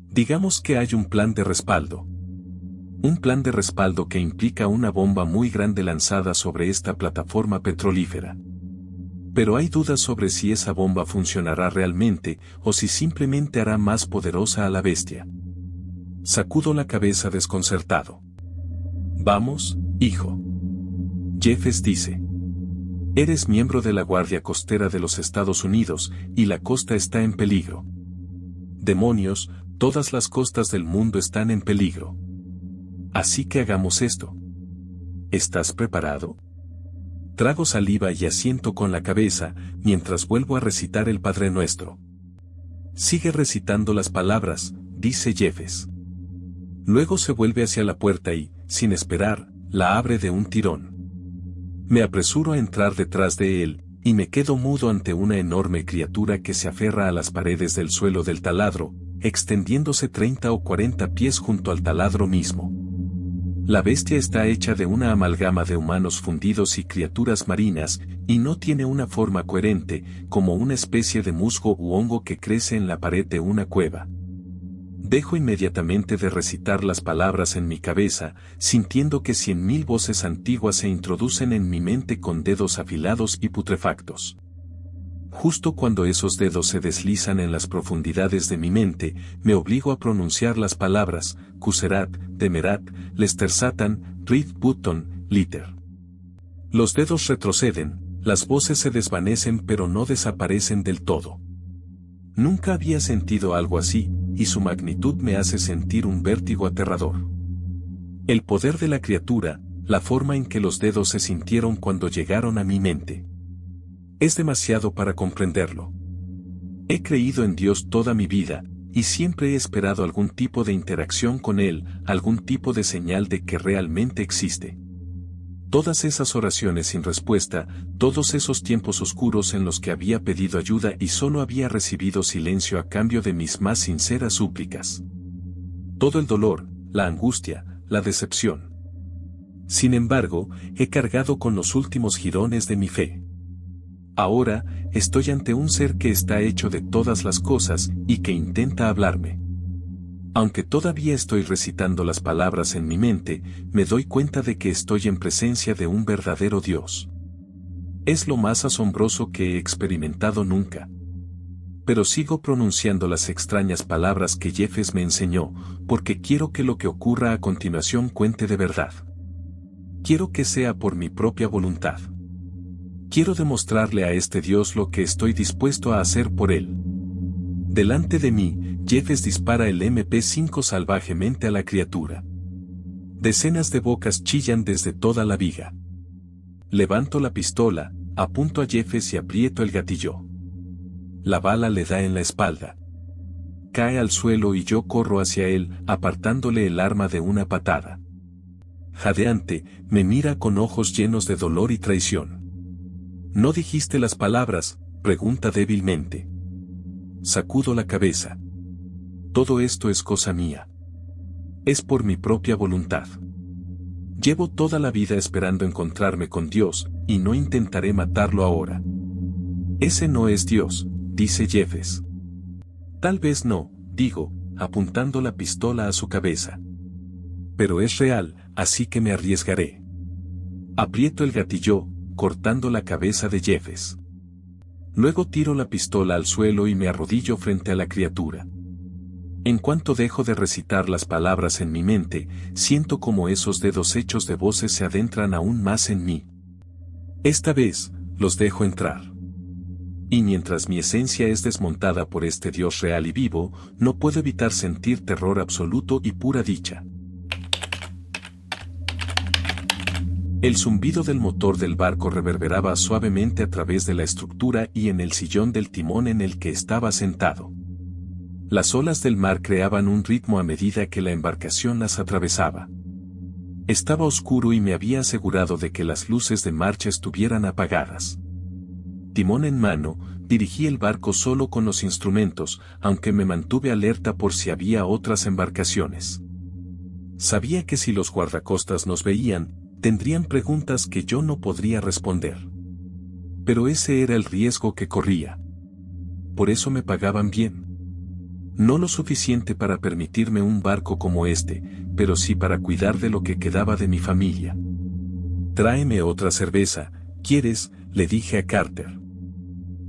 Digamos que hay un plan de respaldo. Un plan de respaldo que implica una bomba muy grande lanzada sobre esta plataforma petrolífera. Pero hay dudas sobre si esa bomba funcionará realmente o si simplemente hará más poderosa a la bestia. Sacudo la cabeza desconcertado. Vamos, hijo. Jeffes dice. Eres miembro de la Guardia Costera de los Estados Unidos y la costa está en peligro. Demonios, todas las costas del mundo están en peligro. Así que hagamos esto. ¿Estás preparado? Trago saliva y asiento con la cabeza, mientras vuelvo a recitar el Padre Nuestro. Sigue recitando las palabras, dice Jeffes. Luego se vuelve hacia la puerta y, sin esperar, la abre de un tirón. Me apresuro a entrar detrás de él, y me quedo mudo ante una enorme criatura que se aferra a las paredes del suelo del taladro, extendiéndose 30 o 40 pies junto al taladro mismo. La bestia está hecha de una amalgama de humanos fundidos y criaturas marinas, y no tiene una forma coherente, como una especie de musgo u hongo que crece en la pared de una cueva. Dejo inmediatamente de recitar las palabras en mi cabeza, sintiendo que 100.000 voces antiguas se introducen en mi mente con dedos afilados y putrefactos. Justo cuando esos dedos se deslizan en las profundidades de mi mente, me obligo a pronunciar las palabras, Kuserat, Temerat, Lester Satan, Reed Button, Litter. Los dedos retroceden, las voces se desvanecen pero no desaparecen del todo. Nunca había sentido algo así, y su magnitud me hace sentir un vértigo aterrador. El poder de la criatura, la forma en que los dedos se sintieron cuando llegaron a mi mente. Es demasiado para comprenderlo. He creído en Dios toda mi vida, y siempre he esperado algún tipo de interacción con Él, algún tipo de señal de que realmente existe. Todas esas oraciones sin respuesta, todos esos tiempos oscuros en los que había pedido ayuda y solo había recibido silencio a cambio de mis más sinceras súplicas. Todo el dolor, la angustia, la decepción. Sin embargo, he cargado con los últimos jirones de mi fe. Ahora, estoy ante un ser que está hecho de todas las cosas y que intenta hablarme. Aunque todavía estoy recitando las palabras en mi mente, me doy cuenta de que estoy en presencia de un verdadero Dios. Es lo más asombroso que he experimentado nunca. Pero sigo pronunciando las extrañas palabras que Jeffes me enseñó, porque quiero que lo que ocurra a continuación cuente de verdad. Quiero que sea por mi propia voluntad. Quiero demostrarle a este Dios lo que estoy dispuesto a hacer por él. Delante de mí, Jeffes dispara el MP5 salvajemente a la criatura. Decenas de bocas chillan desde toda la viga. Levanto la pistola, apunto a Jeffes y aprieto el gatillo. La bala le da en la espalda. Cae al suelo y yo corro hacia él, apartándole el arma de una patada. Jadeante, me mira con ojos llenos de dolor y traición. ¿No dijiste las palabras?, pregunta débilmente. Sacudo la cabeza. Todo esto es cosa mía. Es por mi propia voluntad. Llevo toda la vida esperando encontrarme con Dios, y no intentaré matarlo ahora. Ese no es Dios, dice Jeffes. Tal vez no, digo, apuntando la pistola a su cabeza. Pero es real, así que me arriesgaré. Aprieto el gatillo, cortando la cabeza de Jeffes. Luego tiro la pistola al suelo y me arrodillo frente a la criatura. En cuanto dejo de recitar las palabras en mi mente, siento como esos dedos hechos de voces se adentran aún más en mí. Esta vez, los dejo entrar. Y mientras mi esencia es desmontada por este Dios real y vivo, no puedo evitar sentir terror absoluto y pura dicha. El zumbido del motor del barco reverberaba suavemente a través de la estructura y en el sillón del timón en el que estaba sentado. Las olas del mar creaban un ritmo a medida que la embarcación las atravesaba. Estaba oscuro y me había asegurado de que las luces de marcha estuvieran apagadas. Timón en mano, dirigí el barco solo con los instrumentos, aunque me mantuve alerta por si había otras embarcaciones. Sabía que si los guardacostas nos veían, tendrían preguntas que yo no podría responder. Pero ese era el riesgo que corría. Por eso me pagaban bien. No lo suficiente para permitirme un barco como este, pero sí para cuidar de lo que quedaba de mi familia. Tráeme otra cerveza, ¿quieres?, le dije a Carter.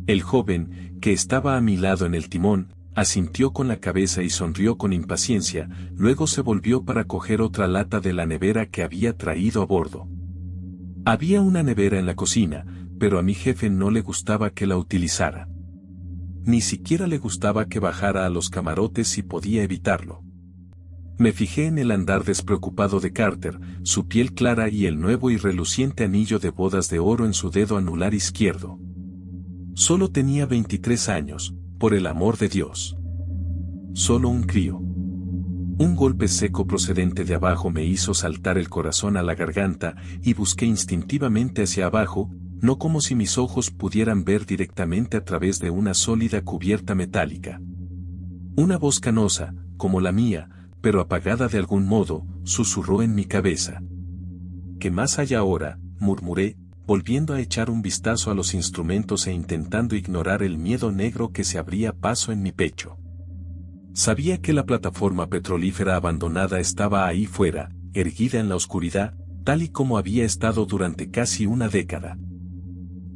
El joven, que estaba a mi lado en el timón, asintió con la cabeza y sonrió con impaciencia, luego se volvió para coger otra lata de la nevera que había traído a bordo. Había una nevera en la cocina, pero a mi jefe no le gustaba que la utilizara. Ni siquiera le gustaba que bajara a los camarotes si podía evitarlo. Me fijé en el andar despreocupado de Carter, su piel clara y el nuevo y reluciente anillo de bodas de oro en su dedo anular izquierdo. Solo tenía 23 años, por el amor de Dios. Solo un crío. Un golpe seco procedente de abajo me hizo saltar el corazón a la garganta y busqué instintivamente hacia abajo, no como si mis ojos pudieran ver directamente a través de una sólida cubierta metálica. Una voz canosa, como la mía, pero apagada de algún modo, susurró en mi cabeza. ¿Qué más hay ahora?, murmuré, volviendo a echar un vistazo a los instrumentos e intentando ignorar el miedo negro que se abría paso en mi pecho. Sabía que la plataforma petrolífera abandonada estaba ahí fuera, erguida en la oscuridad, tal y como había estado durante casi una década.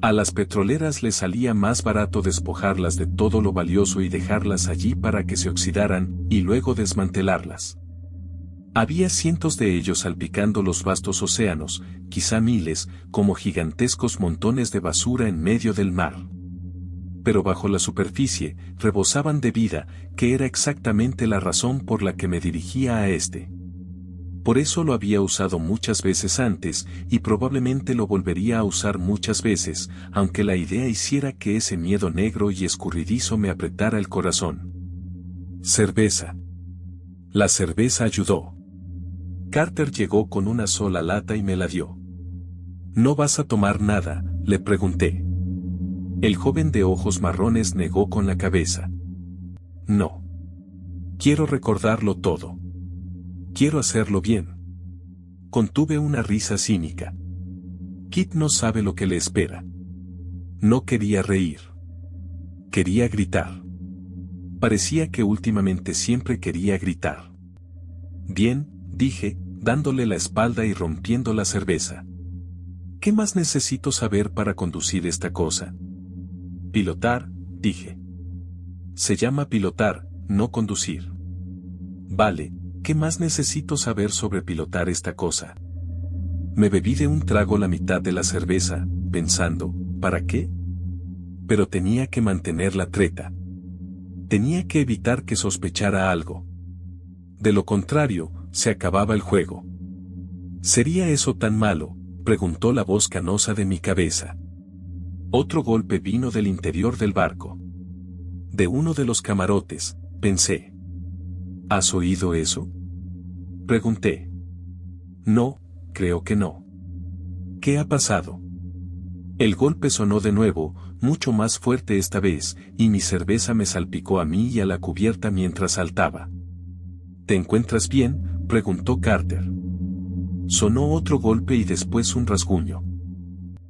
A las petroleras les salía más barato despojarlas de todo lo valioso y dejarlas allí para que se oxidaran, y luego desmantelarlas. Había cientos de ellos salpicando los vastos océanos, quizá miles, como gigantescos montones de basura en medio del mar. Pero bajo la superficie, rebosaban de vida, que era exactamente la razón por la que me dirigía a este. Por eso lo había usado muchas veces antes, y probablemente lo volvería a usar muchas veces, aunque la idea hiciera que ese miedo negro y escurridizo me apretara el corazón. Cerveza. La cerveza ayudó. Carter llegó con una sola lata y me la dio. ¿No vas a tomar nada?, le pregunté. El joven de ojos marrones negó con la cabeza. No. Quiero recordarlo todo. Quiero hacerlo bien. Contuve una risa cínica. Kit no sabe lo que le espera. No quería reír. Quería gritar. Parecía que últimamente siempre quería gritar. Bien, dije, dándole la espalda y rompiendo la cerveza. ¿Qué más necesito saber para conducir esta cosa? Pilotar, dije. Se llama pilotar, no conducir. Vale, ¿qué más necesito saber sobre pilotar esta cosa? Me bebí de un trago la mitad de la cerveza, pensando, ¿para qué? Pero tenía que mantener la treta. Tenía que evitar que sospechara algo. De lo contrario, se acababa el juego. ¿Sería eso tan malo?, preguntó la voz canosa de mi cabeza. Otro golpe vino del interior del barco. De uno de los camarotes, pensé. ¿Has oído eso?, pregunté. No, creo que no. ¿Qué ha pasado? El golpe sonó de nuevo, mucho más fuerte esta vez, y mi cerveza me salpicó a mí y a la cubierta mientras saltaba. ¿Te encuentras bien?, preguntó Carter. Sonó otro golpe y después un rasguño.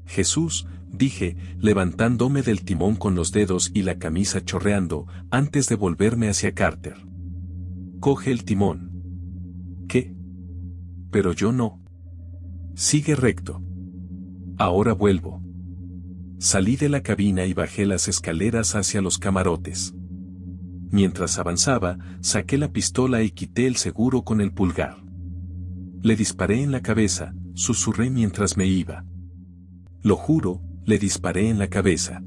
Jesús, dije, levantándome del timón con los dedos y la camisa chorreando, antes de volverme hacia Carter. Coge el timón. ¿Qué? Pero yo no. Sigue recto. Ahora vuelvo. Salí de la cabina y bajé las escaleras hacia los camarotes. Mientras avanzaba, saqué la pistola y quité el seguro con el pulgar. Le disparé en la cabeza, susurré mientras me iba. Lo juro, le disparé en la cabeza.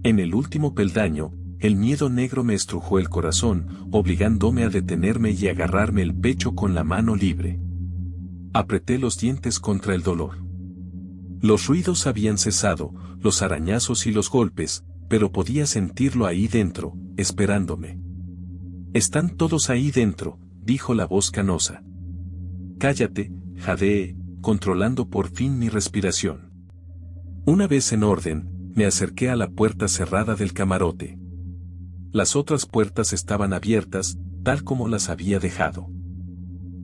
En el último peldaño, el miedo negro me estrujó el corazón, obligándome a detenerme y agarrarme el pecho con la mano libre. Apreté los dientes contra el dolor. Los ruidos habían cesado, los arañazos y los golpes, pero podía sentirlo ahí dentro, esperándome. «Están todos ahí dentro», dijo la voz canosa. «Cállate», jadeé, controlando por fin mi respiración. Una vez en orden, me acerqué a la puerta cerrada del camarote. Las otras puertas estaban abiertas, tal como las había dejado.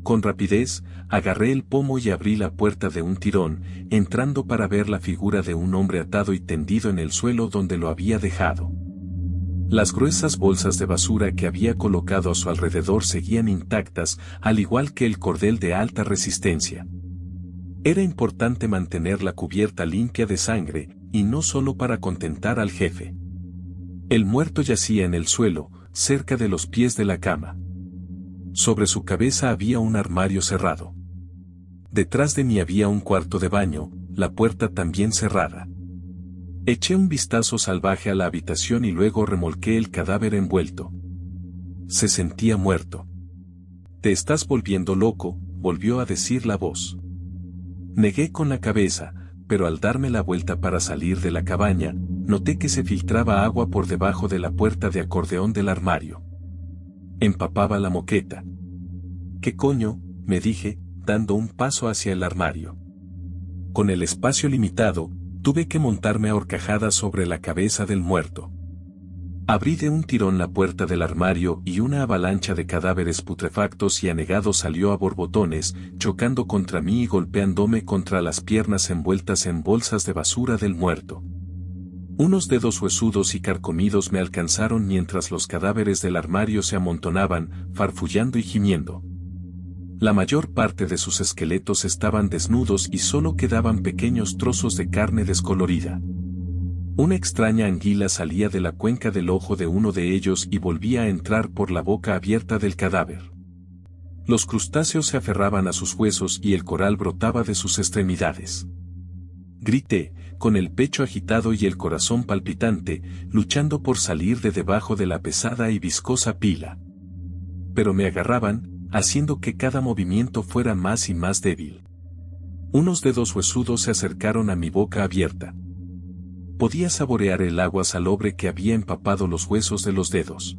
Con rapidez, agarré el pomo y abrí la puerta de un tirón, entrando para ver la figura de un hombre atado y tendido en el suelo donde lo había dejado. Las gruesas bolsas de basura que había colocado a su alrededor seguían intactas, al igual que el cordel de alta resistencia. Era importante mantener la cubierta limpia de sangre, y no solo para contentar al jefe. El muerto yacía en el suelo, cerca de los pies de la cama. Sobre su cabeza había un armario cerrado. Detrás de mí había un cuarto de baño, la puerta también cerrada. Eché un vistazo salvaje a la habitación y luego remolqué el cadáver envuelto. Se sentía muerto. «Te estás volviendo loco», volvió a decir la voz. Negué con la cabeza, pero al darme la vuelta para salir de la cabaña, noté que se filtraba agua por debajo de la puerta de acordeón del armario. Empapaba la moqueta. «¿Qué coño?», me dije, dando un paso hacia el armario. Con el espacio limitado, tuve que montarme a horcajadas sobre la cabeza del muerto. Abrí de un tirón la puerta del armario y una avalancha de cadáveres putrefactos y anegados salió a borbotones, chocando contra mí y golpeándome contra las piernas envueltas en bolsas de basura del muerto. Unos dedos huesudos y carcomidos me alcanzaron mientras los cadáveres del armario se amontonaban, farfullando y gimiendo. La mayor parte de sus esqueletos estaban desnudos y solo quedaban pequeños trozos de carne descolorida. Una extraña anguila salía de la cuenca del ojo de uno de ellos y volvía a entrar por la boca abierta del cadáver. Los crustáceos se aferraban a sus huesos y el coral brotaba de sus extremidades. Grité, con el pecho agitado y el corazón palpitante, luchando por salir de debajo de la pesada y viscosa pila. Pero me agarraban, haciendo que cada movimiento fuera más y más débil. Unos dedos huesudos se acercaron a mi boca abierta. Podía saborear el agua salobre que había empapado los huesos de los dedos.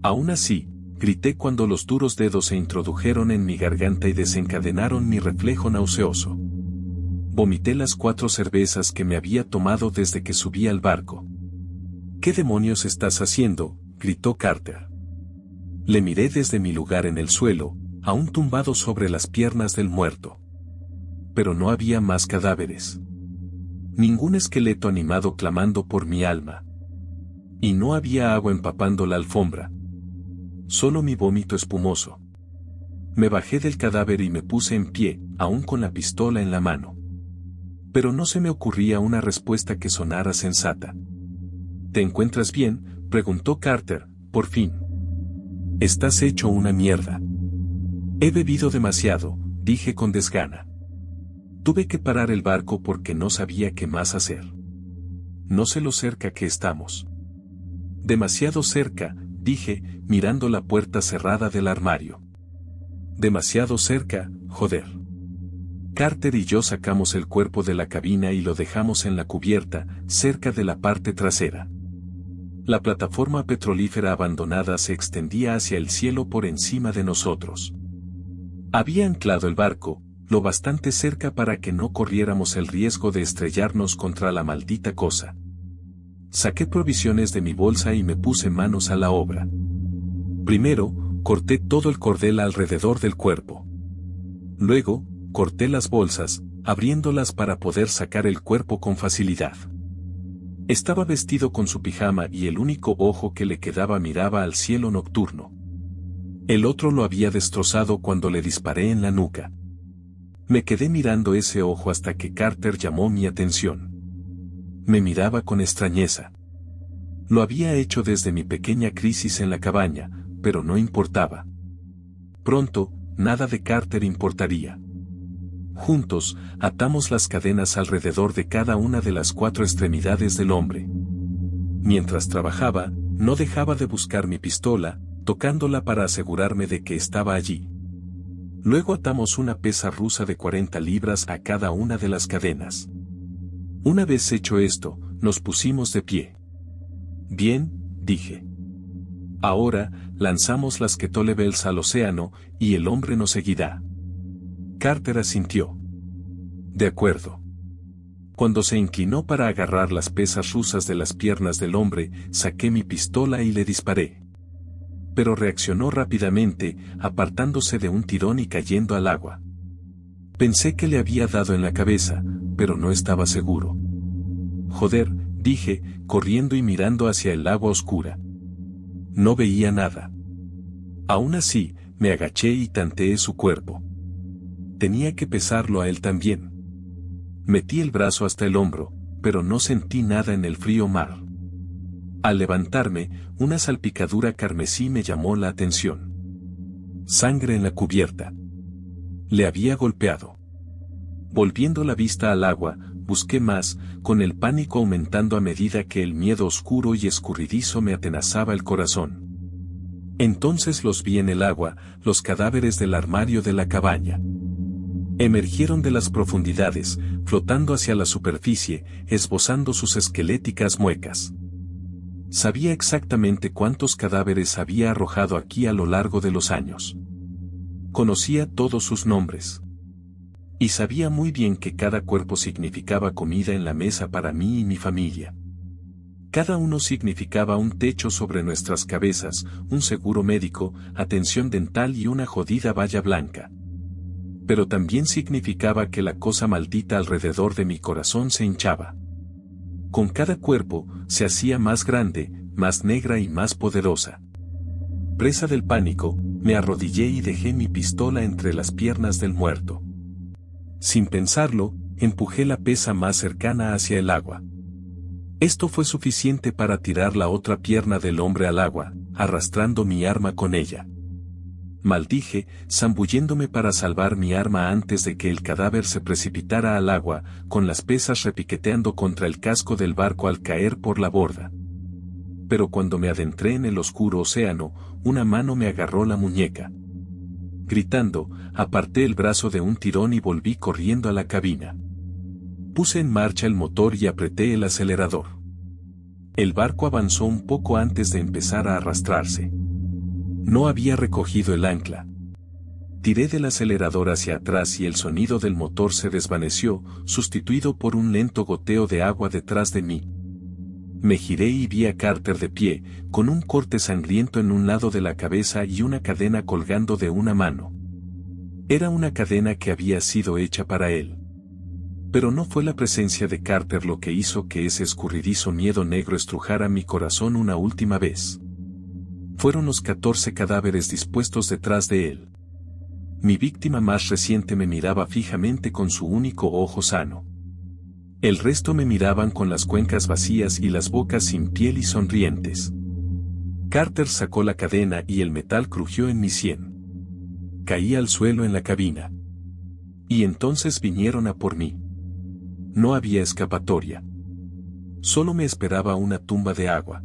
Aún así, grité cuando los duros dedos se introdujeron en mi garganta y desencadenaron mi reflejo nauseoso. Vomité las 4 cervezas que me había tomado desde que subí al barco. «¿Qué demonios estás haciendo?», gritó Carter. Le miré desde mi lugar en el suelo, aún tumbado sobre las piernas del muerto. Pero no había más cadáveres. Ningún esqueleto animado clamando por mi alma. Y no había agua empapando la alfombra. Solo mi vómito espumoso. Me bajé del cadáver y me puse en pie, aún con la pistola en la mano. Pero no se me ocurría una respuesta que sonara sensata. ¿Te encuentras bien?, preguntó Carter, por fin. Estás hecho una mierda. He bebido demasiado, dije con desgana. Tuve que parar el barco porque no sabía qué más hacer. No sé lo cerca que estamos. Demasiado cerca, dije, mirando la puerta cerrada del armario. Demasiado cerca, joder. Carter y yo sacamos el cuerpo de la cabina y lo dejamos en la cubierta, cerca de la parte trasera. La plataforma petrolífera abandonada se extendía hacia el cielo por encima de nosotros. Había anclado el barco, lo bastante cerca para que no corriéramos el riesgo de estrellarnos contra la maldita cosa. Saqué provisiones de mi bolsa y me puse manos a la obra. Primero, corté todo el cordel alrededor del cuerpo. Luego, corté las bolsas, abriéndolas para poder sacar el cuerpo con facilidad. Estaba vestido con su pijama y el único ojo que le quedaba miraba al cielo nocturno. El otro lo había destrozado cuando le disparé en la nuca. Me quedé mirando ese ojo hasta que Carter llamó mi atención. Me miraba con extrañeza. Lo había hecho desde mi pequeña crisis en la cabaña, pero no importaba. Pronto, nada de Carter importaría. Juntos, atamos las cadenas alrededor de cada una de las 4 extremidades del hombre. Mientras trabajaba, no dejaba de buscar mi pistola, tocándola para asegurarme de que estaba allí. Luego atamos una pesa rusa de 40 libras a cada una de las cadenas. Una vez hecho esto, nos pusimos de pie. Bien, dije. Ahora, lanzamos las kettlebells al océano, y el hombre nos seguirá. Carter asintió. De acuerdo. Cuando se inclinó para agarrar las pesas rusas de las piernas del hombre, saqué mi pistola y le disparé. Pero reaccionó rápidamente, apartándose de un tirón y cayendo al agua. Pensé que le había dado en la cabeza, pero no estaba seguro. Joder, dije, corriendo y mirando hacia el agua oscura. No veía nada. Aún así, me agaché y tanteé su cuerpo. Tenía que pesarlo a él también. Metí el brazo hasta el hombro, pero no sentí nada en el frío mar. Al levantarme, una salpicadura carmesí me llamó la atención. Sangre en la cubierta. Le había golpeado. Volviendo la vista al agua, busqué más, con el pánico aumentando a medida que el miedo oscuro y escurridizo me atenazaba el corazón. Entonces los vi en el agua, los cadáveres del armario de la cabaña. Emergieron de las profundidades, flotando hacia la superficie, esbozando sus esqueléticas muecas. Sabía exactamente cuántos cadáveres había arrojado aquí a lo largo de los años. Conocía todos sus nombres. Y sabía muy bien que cada cuerpo significaba comida en la mesa para mí y mi familia. Cada uno significaba un techo sobre nuestras cabezas, un seguro médico, atención dental y una jodida valla blanca. Pero también significaba que la cosa maldita alrededor de mi corazón se hinchaba. Con cada cuerpo, se hacía más grande, más negra y más poderosa. Presa del pánico, me arrodillé y dejé mi pistola entre las piernas del muerto. Sin pensarlo, empujé la pesa más cercana hacia el agua. Esto fue suficiente para tirar la otra pierna del hombre al agua, arrastrando mi arma con ella. Maldije, zambulléndome para salvar mi arma antes de que el cadáver se precipitara al agua, con las pesas repiqueteando contra el casco del barco al caer por la borda. Pero cuando me adentré en el oscuro océano, una mano me agarró la muñeca. Gritando, aparté el brazo de un tirón y volví corriendo a la cabina. Puse en marcha el motor y apreté el acelerador. El barco avanzó un poco antes de empezar a arrastrarse. No había recogido el ancla. Tiré del acelerador hacia atrás y el sonido del motor se desvaneció, sustituido por un lento goteo de agua detrás de mí. Me giré y vi a Carter de pie, con un corte sangriento en un lado de la cabeza y una cadena colgando de una mano. Era una cadena que había sido hecha para él. Pero no fue la presencia de Carter lo que hizo que ese escurridizo miedo negro estrujara mi corazón una última vez. Fueron los 14 cadáveres dispuestos detrás de él. Mi víctima más reciente me miraba fijamente con su único ojo sano. El resto me miraban con las cuencas vacías y las bocas sin piel y sonrientes. Carter sacó la cadena y el metal crujió en mi sien. Caí al suelo en la cabina. Y entonces vinieron a por mí. No había escapatoria. Solo me esperaba una tumba de agua.